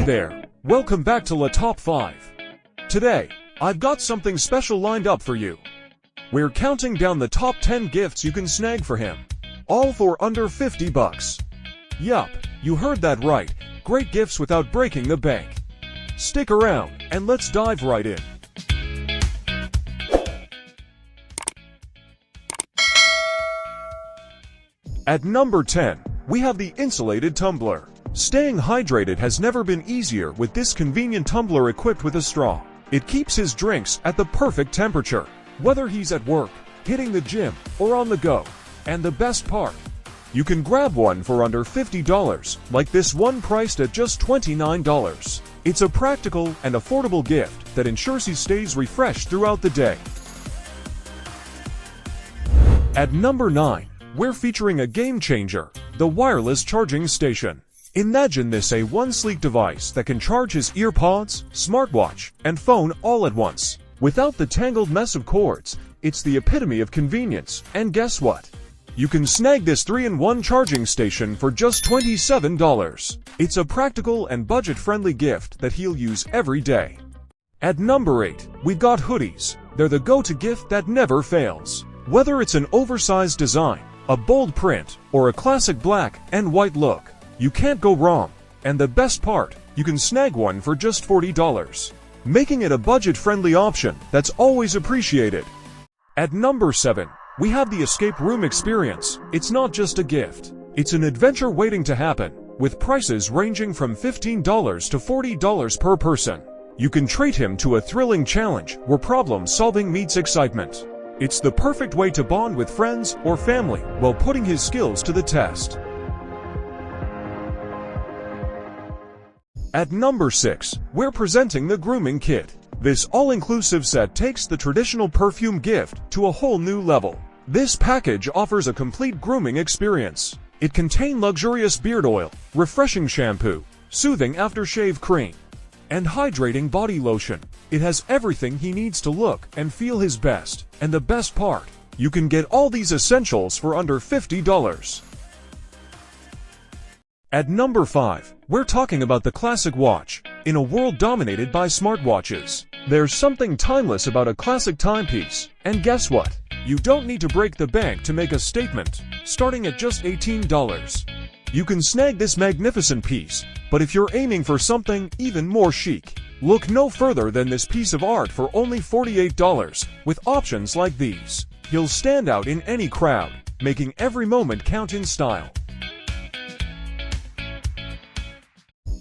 there, welcome back to La Top 5. Today, I've got something special lined up for you. We're counting down the top 10 gifts you can snag for him, all for under 50 bucks. Yup, you heard that right, great gifts without breaking the bank. Stick around, and let's dive right in. At number 10, we have the Insulated tumbler. Staying hydrated has never been easier with this convenient tumbler equipped with a straw. It keeps his drinks at the perfect temperature, whether he's at work, hitting the gym, or on the go. And the best part, you can grab one for under $50, like this one priced at just $29. It's a practical and affordable gift that ensures he stays refreshed throughout the day. At number 9, we're featuring a game changer, the wireless charging station. Imagine this one sleek device that can charge his earpods, smartwatch, and phone all at once. Without the tangled mess of cords, it's the epitome of convenience. And guess what? You can snag this 3-in-1 charging station for just $27. It's a practical and budget-friendly gift that he'll use every day. At number 8, we've got hoodies. They're the go-to gift that never fails. Whether it's an oversized design, a bold print, or a classic black and white look, you can't go wrong. And the best part, you can snag one for just $40, making it a budget-friendly option that's always appreciated. At number 7, we have the escape room experience. It's not just a gift, it's an adventure waiting to happen, with prices ranging from $15 to $40 per person. You can treat him to a thrilling challenge where problem-solving meets excitement. It's the perfect way to bond with friends or family while putting his skills to the test. At number 6, we're presenting the Grooming Kit. This all-inclusive set takes the traditional perfume gift to a whole new level. This package offers a complete grooming experience. It contains luxurious beard oil, refreshing shampoo, soothing aftershave cream, and hydrating body lotion. It has everything he needs to look and feel his best. And the best part, you can get all these essentials for under $50. At number 5, we're talking about the classic watch. In a world dominated by smartwatches, there's something timeless about a classic timepiece. And guess what? You don't need to break the bank to make a statement. Starting at just $18, you can snag this magnificent piece. But if you're aiming for something even more chic, look no further than this piece of art for only $48. With options like these, he'll stand out in any crowd, making every moment count in style.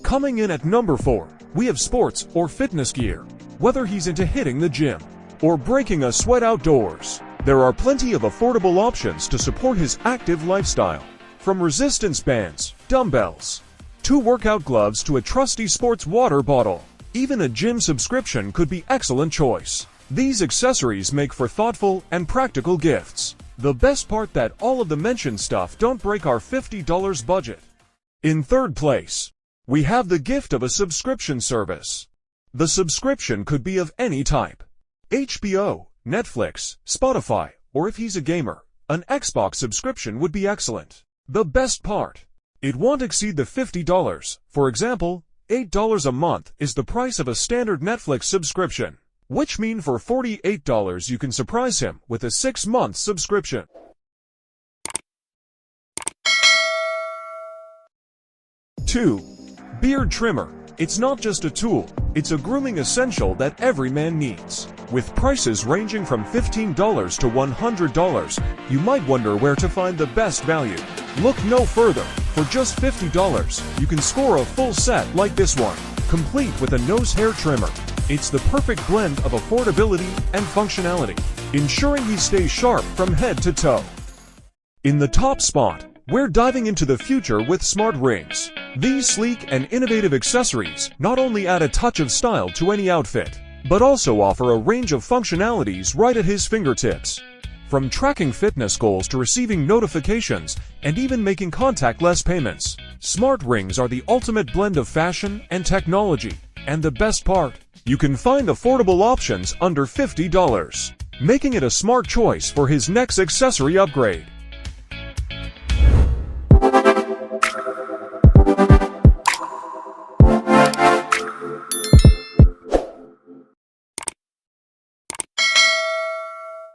Coming in at number 4, we have sports or fitness gear. Whether he's into hitting the gym or breaking a sweat outdoors, there are plenty of affordable options to support his active lifestyle. From resistance bands, dumbbells, to workout gloves to a trusty sports water bottle, even a gym subscription could be an excellent choice. These accessories make for thoughtful and practical gifts. The best part that all of the mentioned stuff don't break our $50 budget. In third place, we have the gift of a subscription service. The subscription could be of any type: HBO, Netflix, Spotify, or if he's a gamer, an Xbox subscription would be excellent. The best part, it won't exceed the $50. For example, $8 a month is the price of a standard Netflix subscription, which means for $48 you can surprise him with a 6-month subscription. Two, beard trimmer. It's not just a tool, it's a grooming essential that every man needs. With prices ranging from $15 to $100, you might wonder where to find the best value. Look no further. For just $50, you can score a full set like this one, complete with a nose hair trimmer. It's the perfect blend of affordability and functionality, ensuring he stays sharp from head to toe. In the top spot, we're diving into the future with smart rings. These sleek and innovative accessories not only add a touch of style to any outfit, but also offer a range of functionalities right at his fingertips. From tracking fitness goals to receiving notifications and even making contactless payments, smart rings are the ultimate blend of fashion and technology. And the best part, you can find affordable options under $50, making it a smart choice for his next accessory upgrade.